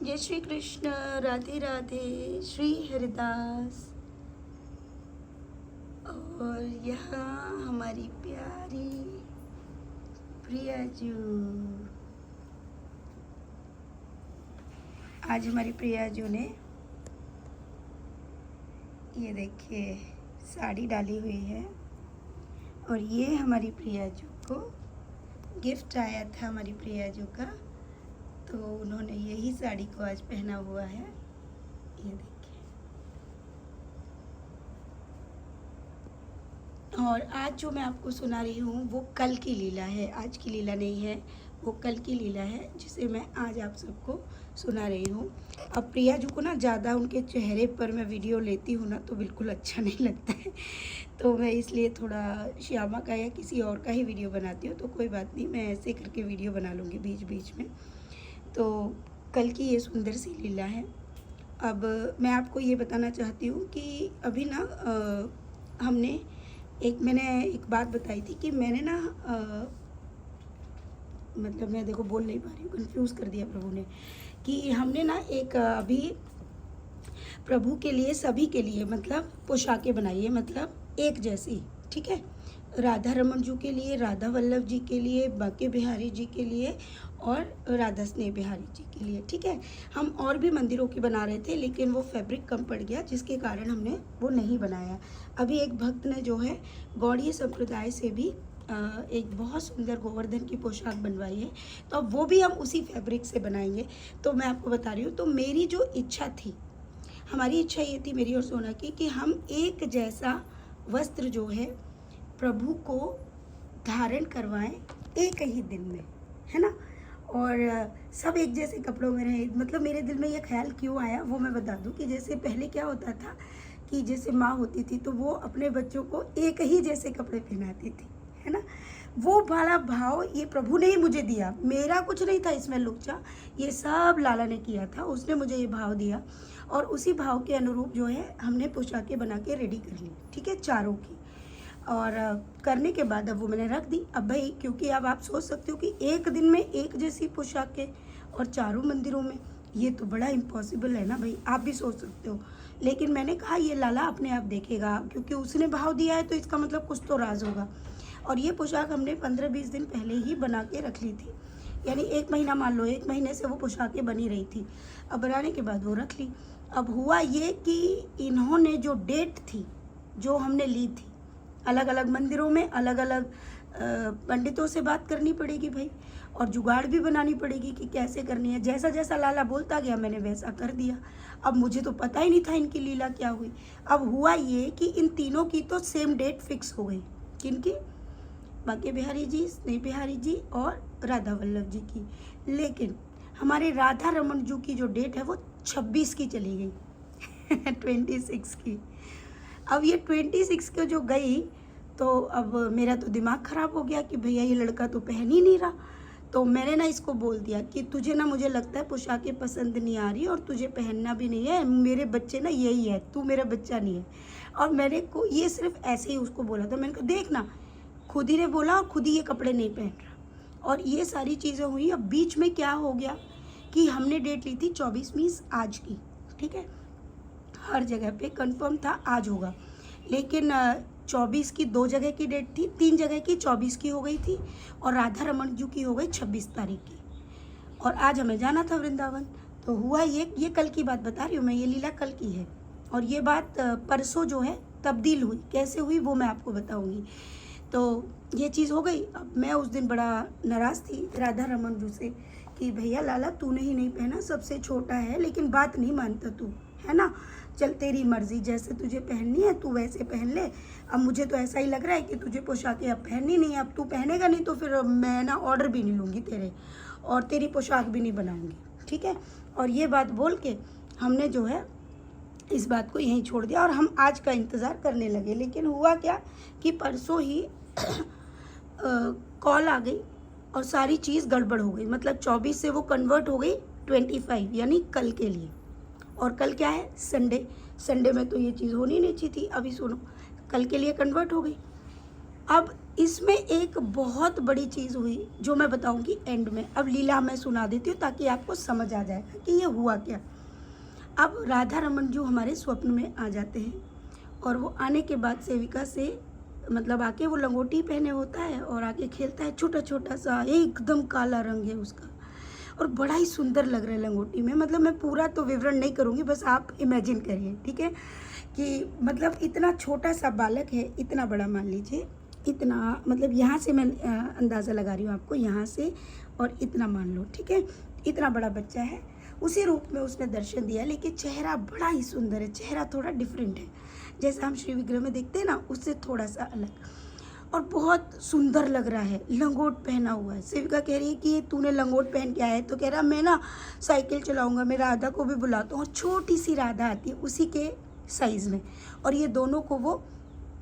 जय श्री कृष्ण। राधे राधे। श्री हरिदास। और यहाँ हमारी प्यारी प्रियाजू। आज हमारी प्रियाजू ने ये देखिए साड़ी डाली हुई है और ये हमारी प्रियाजू को गिफ्ट आया था हमारी प्रियाजू का, तो उन्होंने यही साड़ी को आज पहना हुआ है। ये देखिए। और आज जो मैं आपको सुना रही हूँ वो कल की लीला है, आज की लीला नहीं है, वो कल की लीला है जिसे मैं आज आप सबको सुना रही हूँ। अब प्रियाजू को ना ज़्यादा उनके चेहरे पर मैं वीडियो लेती हूँ ना तो बिल्कुल अच्छा नहीं लगता है, तो मैं इसलिए थोड़ा श्यामा का या किसी और का ही वीडियो बनाती हूँ। तो कोई बात नहीं, मैं ऐसे करके वीडियो बना लूँगी बीच बीच में। तो कल की ये सुंदर सी लीला है। अब मैं आपको ये बताना चाहती हूँ कि अभी ना मैंने एक बात बताई थी कि मैंने ना मतलब मैं देखो बोल नहीं पा रही हूँ, कंफ्यूज कर दिया प्रभु ने, कि हमने ना एक अभी प्रभु के लिए सभी के लिए मतलब पोशाकें बनाई है, मतलब एक जैसी, ठीक है। राधा रमन जी के लिए, राधा वल्लभ जी के लिए, बांके बिहारी जी के लिए और राधा स्नेह बिहारी जी के लिए, ठीक है। हम और भी मंदिरों की बना रहे थे लेकिन वो फैब्रिक कम पड़ गया जिसके कारण हमने वो नहीं बनाया। अभी एक भक्त ने जो है गौड़ीय संप्रदाय से भी एक बहुत सुंदर गोवर्धन की पोशाक बनवाई है, तो अब वो भी हम उसी फैब्रिक से बनाएंगे। तो मैं आपको बता रही हूँ, तो मेरी जो इच्छा थी, हमारी इच्छा ये थी मेरी और सोना की, कि हम एक जैसा वस्त्र जो है प्रभु को धारण करवाएं एक ही दिन में, है ना। और सब एक जैसे कपड़ों में रहे। मतलब मेरे दिल में ये ख्याल क्यों आया वो मैं बता दूं कि जैसे पहले क्या होता था कि जैसे माँ होती थी तो वो अपने बच्चों को एक ही जैसे कपड़े पहनाती थी, है ना। वो वाला भाव ये प्रभु ने ही मुझे दिया, मेरा कुछ नहीं था इसमें लुच्चा, ये सब लाला ने किया था, उसने मुझे ये भाव दिया और उसी भाव के अनुरूप जो है हमने पोशाकें बना के रेडी कर ली, ठीक है, चारों की। और करने के बाद अब वो मैंने रख दी। अब भाई क्योंकि अब आप सोच सकते हो कि एक दिन में एक जैसी पोशाकें और चारों मंदिरों में, ये तो बड़ा इम्पॉसिबल है ना भाई, आप भी सोच सकते हो। लेकिन मैंने कहा ये लाला अपने आप देखेगा, क्योंकि उसने भाव दिया है तो इसका मतलब कुछ तो राज होगा। और ये पोशाक हमने 15-20 दिन पहले ही बना के रख ली थी, यानी 1 महीना, मान लो 1 महीने से वो पोशाकें बनी रही थी। अब बनाने के बाद वो रख ली। अब हुआ ये कि इन्होंने जो डेट थी जो हमने ली थी, अलग अलग मंदिरों में अलग अलग पंडितों से बात करनी पड़ेगी भाई, और जुगाड़ भी बनानी पड़ेगी कि कैसे करनी है। जैसा जैसा लाला बोलता गया मैंने वैसा कर दिया। अब मुझे तो पता ही नहीं था इनकी लीला क्या हुई। अब हुआ ये कि इन तीनों की तो सेम डेट फिक्स हो गई। किनकी? बांके बिहारी जी, स्नेह बिहारी जी और राधा वल्लभ जी की। लेकिन हमारे राधा रमन जी की जो डेट है वो 26 की चली गई 26 की। अब ये 26 को जो गई तो अब मेरा तो दिमाग ख़राब हो गया कि भैया ये लड़का तो पहन ही नहीं रहा। तो मैंने ना इसको बोल दिया कि तुझे ना, मुझे लगता है पोशाकें पसंद नहीं आ रही और तुझे पहनना भी नहीं है, मेरे बच्चे ना यही है, तू मेरा बच्चा नहीं है। और मैंने को ये सिर्फ ऐसे ही उसको बोला था। मैंने कहा देख ना, खुद ही ने बोला और खुद ही ये कपड़े नहीं पहन रहा। और ये सारी चीज़ें हुई। अब बीच में क्या हो गया कि हमने डेट ली थी 24वीं आज की, ठीक है, हर जगह पे कंफर्म था आज होगा, लेकिन 24 की 2 जगह की डेट थी, 3 जगह की 24 की हो गई थी और राधा रमन जी की हो गई 26 तारीख की। और आज हमें जाना था वृंदावन। तो हुआ ये कल की बात बता रही हूँ मैं, ये लीला कल की है। और ये बात परसों जो है तब्दील हुई, कैसे हुई वो मैं आपको बताऊँगी। तो ये चीज़ हो गई। अब मैं उस दिन बड़ा नाराज़ थी राधा रमन जी से कि भैया लाला तूने ही नहीं पहना, सबसे छोटा है लेकिन बात नहीं मानता तू, है ना। चल तेरी मर्जी, जैसे तुझे पहननी है तू वैसे पहन ले। अब मुझे तो ऐसा ही लग रहा है कि तुझे पोशाकें अब पहननी नहीं है, अब तू पहनेगा नहीं तो फिर मैं ना ऑर्डर भी नहीं लूँगी तेरे, और तेरी पोशाक भी नहीं बनाऊँगी, ठीक है। और ये बात बोल के हमने जो है इस बात को यहीं छोड़ दिया और हम आज का इंतज़ार करने लगे। लेकिन हुआ क्या कि परसों ही कॉल आ गई और सारी चीज़ गड़बड़ हो गई। मतलब 24 से वो कन्वर्ट हो गई 25, यानी कल के लिए। और कल क्या है? संडे। संडे में तो ये चीज़ होनी नहीं चाहिए थी। अभी सुनो, कल के लिए कन्वर्ट हो गई। अब इसमें एक बहुत बड़ी चीज़ हुई जो मैं बताऊंगी एंड में। अब लीला मैं सुना देती हूँ ताकि आपको समझ आ जाएगा कि ये हुआ क्या। अब राधा रमन जो हमारे स्वप्न में आ जाते हैं और वो आने के बाद सेविका से मतलब आके वो लंगोटी पहने होता है और आके खेलता है, छोटा छोटा सा एकदम काला रंग है उसका और बड़ा ही सुंदर लग रहा है लंगोटी में। मतलब मैं पूरा तो विवरण नहीं करूँगी, बस आप इमेजिन करिए, ठीक है, कि मतलब इतना छोटा सा बालक है, इतना बड़ा मान लीजिए, इतना मतलब यहाँ से मैं अंदाज़ा लगा रही हूँ आपको, यहाँ से और इतना मान लो, ठीक है, इतना बड़ा बच्चा है। उसी रूप में उसने दर्शन दिया, लेकिन चेहरा बड़ा ही सुंदर है, चेहरा थोड़ा डिफरेंट है, जैसा हम श्री विग्रह में देखते हैं ना, उससे थोड़ा सा अलग, और बहुत सुंदर लग रहा है। लंगोट पहना हुआ है। सेविका कह रही है कि तूने लंगोट पहन के आया है, तो कह रहा मैं ना साइकिल चलाऊंगा, मैं राधा को भी बुलाता हूँ। और छोटी सी राधा आती है उसी के साइज़ में, और ये दोनों को वो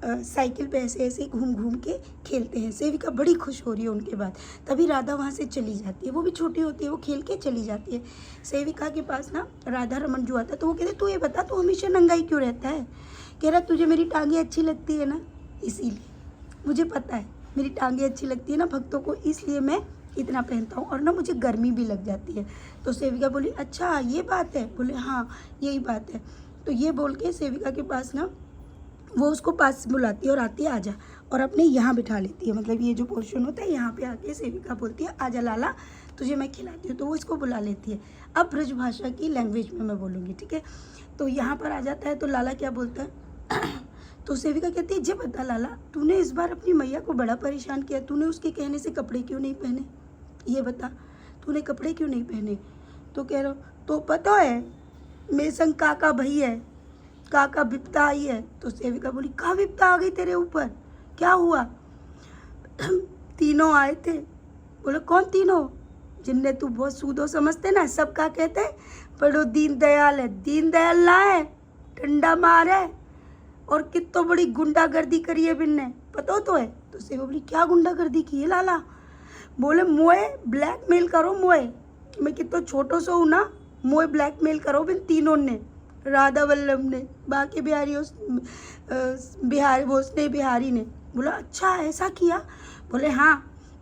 साइकिल पे ऐसे ऐसे घूम घूम के खेलते हैं। सेविका बड़ी खुश हो रही है उनके बाद। तभी राधा वहाँ से चली जाती है, वो भी छोटी होती है, वो खेल के चली जाती है। सेविका के पास ना राधा रमन जो आता है, तो वो कहते तू ये बता तू हमेशा नंगा ही क्यों रहता है। कह रहा तुझे मेरी टांगें अच्छी लगती है ना, इसीलिए मुझे पता है मेरी टांगें अच्छी लगती है ना भक्तों को, इसलिए मैं इतना पहनता हूँ, और ना मुझे गर्मी भी लग जाती है। तो सेविका बोली अच्छा ये बात है। बोले हाँ यही बात है। तो ये बोल के सेविका के पास ना वो उसको पास बुलाती है और आती है आजा, और अपने यहाँ बिठा लेती है। मतलब ये जो पोर्शन होता है यहाँ पे आके सेविका बोलती है आजा लाला तुझे मैं खिलाती हूँ, तो वो इसको बुला लेती है। अब ब्रजभाषा की लैंग्वेज में मैं बोलूँगी, ठीक है। तो यहाँ पर आ जाता है, तो लाला क्या बोलता है तो सेविका कहती है जे बता लाला तूने इस बार अपनी मैया को बड़ा परेशान किया, तूने उसके कहने से कपड़े क्यों नहीं पहने, ये बता तूने कपड़े क्यों नहीं पहने। तो कह रहा तो पता है मेरे संग काका भाई है, काका विपता आई है। तो सेविका बोली कहाँ विपता आ गई तेरे ऊपर, क्या हुआ। तीनों आए थे। बोले कौन तीनों, जिनने तू बहुत सूदो समझते ना, सबका कहते बड़ो दीन दयाल है, दीन दयाल ना है, डंडा मार है, और कितो बड़ी गुंडागर्दी करी है बिन्ने, पता तो है। तो सेविका बोली क्या गुंडागर्दी की है लाला। बोले मोए ब्लैकमेल करो, मोए मैं कितो छोटो सो हूँ ना, मोए ब्लैकमेल करो बिन तीनों ने, राधा वल्लभ ने, बाकी बिहारी बिहारी वो स्नेह बिहारी ने। बोला अच्छा ऐसा किया। बोले हाँ।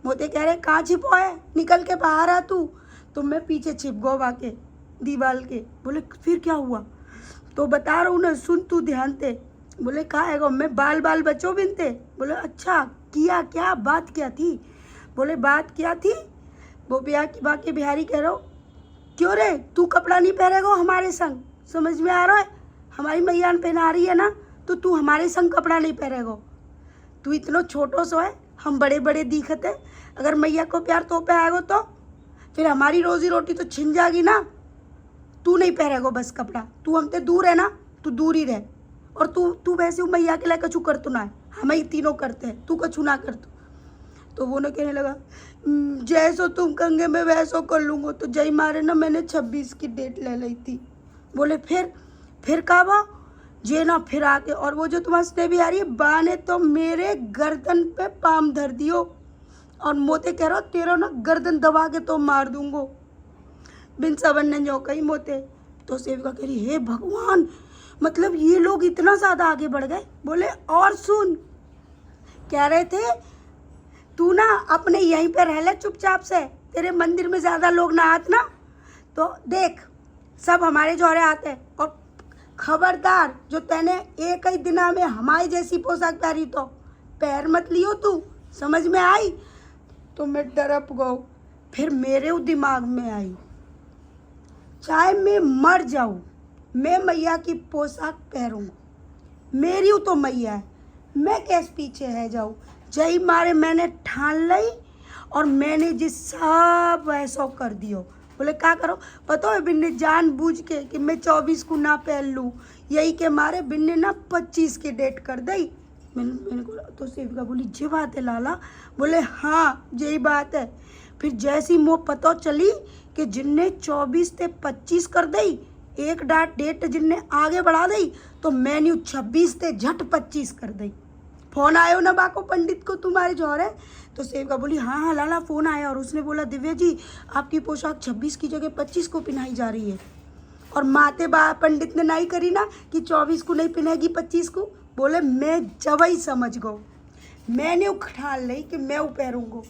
मोते कह रहे कहाँ छिपो है, निकल के बाहर आ तू। तो मैं पीछे छिप गो बाके दीवाल के। बोले फिर क्या हुआ। तो बता रहा हूँ ना सुन तू ध्यान से। बोले कहाँ है गो, मैं बाल बाल बच्चों बिनते। बोले अच्छा किया क्या, बात क्या थी। बोले बात क्या थी, वो बाकी बिहारी कह रहा हो क्यों रे तू कपड़ा नहीं पहनेगो हमारे संग, समझ में आ रहा है, हमारी मैया ने पहना रही है ना, तो तू हमारे संग कपड़ा नहीं पहनेगो, तू इतना छोटो सो है, हम बड़े बड़े दिखते, अगर मैया को प्यार तो पहनेगो तो फिर हमारी रोजी रोटी तो छिन जाएगी ना, तू नहीं पहनेगो बस कपड़ा, तू हमसे दूर है ना, तू दूर ही रह, और तू वैसे मैया के लिए कछु कर तो ना है, हमें ही तीनों करते हैं, तू कछु ना कर तो वो ना कहने लगा जैसो तुम कहेंगे मैं वैसो कर लूँगा। तो जय मारे ना मैंने 26 की डेट ले ली थी। बोले फिर कहा वो जे ना फिर आके, और वो जो तुम्हारे स्नेह भी आ रही है बा ने तो मेरे गर्दन पे पाम धर दियो, और मोते कह रहा हो तेरा ना गर्दन दबा के तो मार दूंगो, बिन सबन ने जो कही मोते। तो सेविका कह रही हे भगवान, मतलब ये लोग इतना ज़्यादा आगे बढ़ गए। बोले और सुन, कह रहे थे तू ना अपने यहीं पे रह ले चुपचाप से, तेरे मंदिर में ज़्यादा लोग ना आते ना, तो देख सब हमारे जोरे आते हैं, और खबरदार जो तैने एक ही दिना में हमारी जैसी पोशाक पहनी तो पैर मत लियो तू, समझ में आई। तो मैं डरप गो, फिर मेरे दिमाग में आई चाहे मैं मर जाऊँ मैं मैया की पोशाक पहनूंगा, मेरी तो मैया है, मैं कैसे पीछे है जाऊँ। जय मारे मैंने ठान ली, और मैंने जिस सब ऐसा कर दियो। बोले क्या करो, पता है बिन्ने जान बूझ के कि मैं 24 को ना पहन लूँ, यही के मारे बिन्ने ना 25 की डेट कर दी। मैंने को तो सेविका बोली जे बात है लाला। बोले हाँ यही बात है। फिर जैसी मुँह पता चली कि जिनने 24 से 25 कर दी, एक डेट जिनने आगे बढ़ा दी, तो मैंने 26 से झट 25 कर दी। फ़ोन आयो ना बाको पंडित को तुम्हारे जोर है। तो सेविका बोली हाँ लाला फ़ोन आया, और उसने बोला दिव्या जी आपकी पोशाक 26 की जगह 25 को पहनाई जा रही है, और माते बा पंडित ने नहीं करी ना कि 24 को नहीं पहनेगी 25 को। बोले मैं जब ही समझ गो, मैंने उठा ली कि मैं पहरूँगो,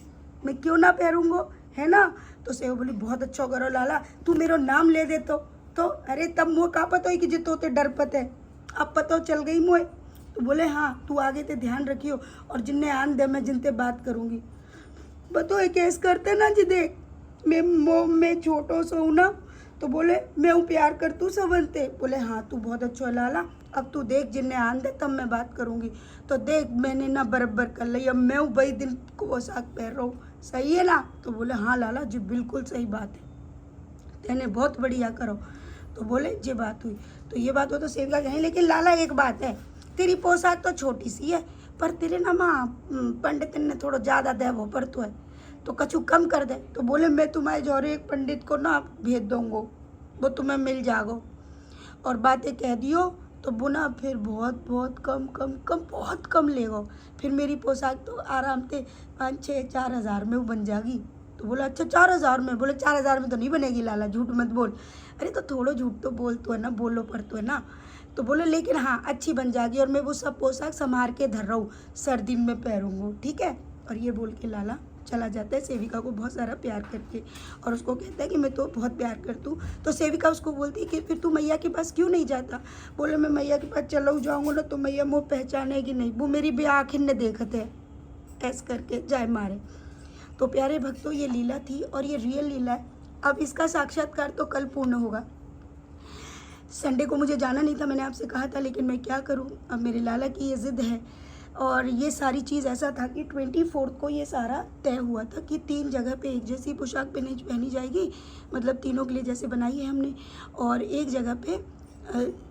मैं क्यों ना पहरूँगो, है ना। तो सेव बोली बहुत अच्छा करो लाला, तू मेरो नाम ले दे तो अरे तब मुँह का पता है कि जे तो डर पत है, अब पता चल गई मुँह। तो बोले हाँ तू आगे ते ध्यान रखियो, और जिन्ने आन दे मैं जिनते बात करूँगी। बतो एक केस करते ना जी, देख मैं छोटो सो हूँ ना, तो बोले मैं हूँ प्यार कर तू सवनते। बोले हाँ तू बहुत अच्छा लाला, अब तू देख जिन्ने आन दे तब मैं बात करूँगी। तो देख मैंने ना बराबर कर ली, अब मैं हूँ भाई दिन को पोशाक पहन रहा हूँ, सही है ना। तो बोले हाँ लाला जी बिल्कुल सही बात है, तेने बहुत बढ़िया करो। तो बोले ये बात हुई, तो ये बात हो तो सेविका कहें लेकिन लाला एक बात है, तेरी पोशाक तो छोटी सी है, पर तेरे ना माँ पंडित ने थोड़ा ज़्यादा दे वो पर तो है, तो कछु कम कर दे। तो बोले मैं तुम्हारे जोरे एक पंडित को ना भेज दूँगो, वो तुम्हें मिल जागो, और बातें कह दियो तो वो ना फिर बहुत बहुत कम कम कम बहुत कम लेगो, फिर मेरी पोशाक तो आराम से 5-6-4 हज़ार में वो बन जाएगी। तो बोला अच्छा 4 हज़ार में। बोले 4 हज़ार में तो नहीं बनेगी लाला, झूठ मत बोल। अरे तो थोड़ा झूठ तो बोल तो है ना, बोलो पर तो है ना। तो बोले लेकिन हाँ अच्छी बन जाएगी, और मैं वो सब पोशाक संभाल के धर रहा हूँ, सर्दी में पहनूंगा, ठीक है। और ये बोल के लाला चला जाता है सेविका को बहुत सारा प्यार करके, और उसको कहता है कि मैं तो बहुत प्यार करता हूँ। तो सेविका उसको बोलती है कि फिर तू मैया के पास क्यों नहीं जाता। बोले मैं मैया के पास चलो जाऊँगा ना तो मैया मुँह पहचानेगी नहीं, वो मेरी भी आँखें ने देखते है, ऐस करके जाए मारे। तो प्यारे भक्तों ये लीला थी और ये रियल लीला है। अब इसका साक्षात्कार तो कल पूर्ण होगा। संडे को मुझे जाना नहीं था, मैंने आपसे कहा था, लेकिन मैं क्या करूं, अब मेरे लाला की ये ज़िद है। और ये सारी चीज़ ऐसा था कि 24 को ये सारा तय हुआ था कि 3 जगह पे एक जैसी पोशाक पहनी जाएगी, मतलब तीनों के लिए जैसे बनाई है हमने। और एक जगह पे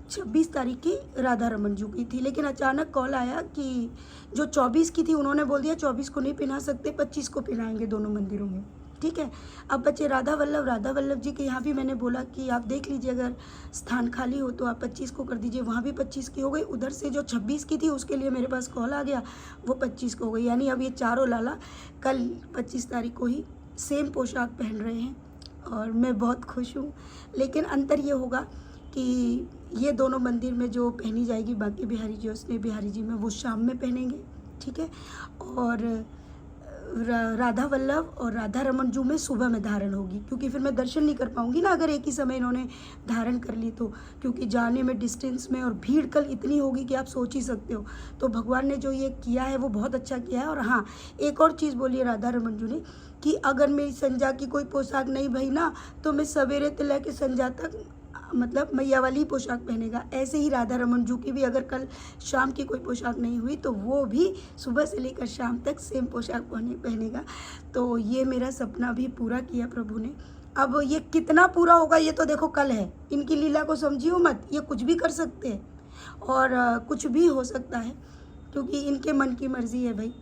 26 तारीख की राधा रमन जी की थी, लेकिन अचानक कॉल आया कि जो 24 की थी उन्होंने बोल दिया 24 को नहीं पहना सकते, 25 को पहनाएंगे दोनों मंदिरों में, ठीक है। अब बच्चे राधा वल्लभ जी के यहाँ भी मैंने बोला कि आप देख लीजिए अगर स्थान खाली हो तो आप 25 को कर दीजिए, वहाँ भी 25 की हो गई। उधर से जो 26 की थी उसके लिए मेरे पास कॉल आ गया, वो 25 को हो गई। यानी अब ये चारों लाला कल 25 तारीख को ही सेम पोशाक पहन रहे हैं, और मैं बहुत खुश हूँ। लेकिन अंतर ये होगा कि ये दोनों मंदिर में जो पहनी जाएगी बाकी बिहारी जी और स्नेह बिहारी जी में, वो शाम में पहनेंगे, ठीक है। और राधा वल्लभ और राधा रमन जू में सुबह में धारण होगी, क्योंकि फिर मैं दर्शन नहीं कर पाऊंगी ना अगर एक ही समय इन्होंने धारण कर ली तो, क्योंकि जाने में डिस्टेंस में और भीड़ कल इतनी होगी कि आप सोच ही सकते हो। तो भगवान ने जो ये किया है वो बहुत अच्छा किया है। और हाँ एक और चीज़ बोली राधा रमन जू ने कि अगर मेरी संजा की कोई पोशाक नहीं भई ना तो मैं सवेरे से लेकर संजा तक मतलब मैया वाली पोशाक पहनेगा। ऐसे ही राधा रमन जू की भी अगर कल शाम की कोई पोशाक नहीं हुई तो वो भी सुबह से लेकर शाम तक सेम पोशाक पहनेगा। तो ये मेरा सपना भी पूरा किया प्रभु ने। अब ये कितना पूरा होगा ये तो देखो कल है। इनकी लीला को समझियो मत, ये कुछ भी कर सकते हैं और कुछ भी हो सकता है, क्योंकि इनके मन की मर्जी है भाई,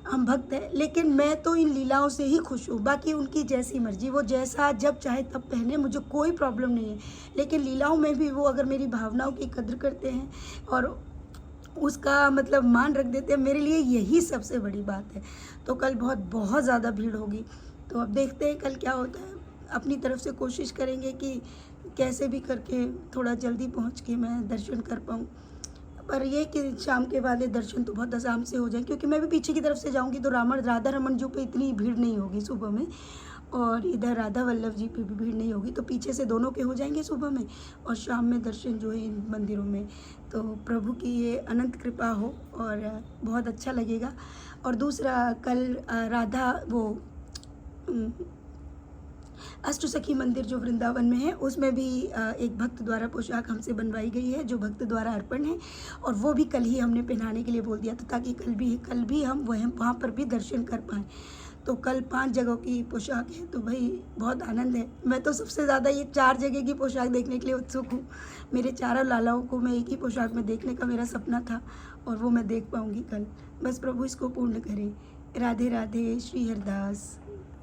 हम भक्त हैं। लेकिन मैं तो इन लीलाओं से ही खुश हूँ, बाकी उनकी जैसी मर्जी, वो जैसा जब चाहे तब पहने, मुझे कोई प्रॉब्लम नहीं है। लेकिन लीलाओं में भी वो अगर मेरी भावनाओं की कद्र करते हैं और उसका मतलब मान रख देते हैं, मेरे लिए यही सबसे बड़ी बात है। तो कल बहुत ज़्यादा भीड़ होगी, तो अब देखते हैं कल क्या होता है। अपनी तरफ से कोशिश करेंगे कि कैसे भी करके थोड़ा जल्दी पहुँच के मैं दर्शन कर पाऊँ। पर ये कि शाम के बाद दर्शन तो बहुत आराम से हो जाए, क्योंकि मैं भी पीछे की तरफ से जाऊंगी तो राधा रमन जी पे इतनी भीड़ नहीं होगी सुबह में, और इधर राधा वल्लभ जी पे भी भीड़ नहीं होगी, तो पीछे से दोनों के हो जाएंगे सुबह में, और शाम में दर्शन जो है इन मंदिरों में। तो प्रभु की ये अनंत कृपा हो और बहुत अच्छा लगेगा। और दूसरा कल राधा वो अष्टसखी मंदिर जो वृंदावन में है उसमें भी एक भक्त द्वारा पोशाक हमसे बनवाई गई है, जो भक्त द्वारा अर्पण है, और वो भी कल ही हमने पहनाने के लिए बोल दिया था, ताकि कल भी हम वहाँ पर भी दर्शन कर पाएँ। तो कल 5 जगहों की पोशाक है, तो भाई बहुत आनंद है। मैं तो सबसे ज़्यादा ये 4 जगह की पोशाक देखने के लिए उत्सुक हूँ। मेरे चारों लालाओं को मैं एक ही पोशाक में देखने का मेरा सपना था, और वो मैं देख पाऊँगी कल। बस प्रभु इसको पूर्ण करें। राधे राधे। श्री हरिदास।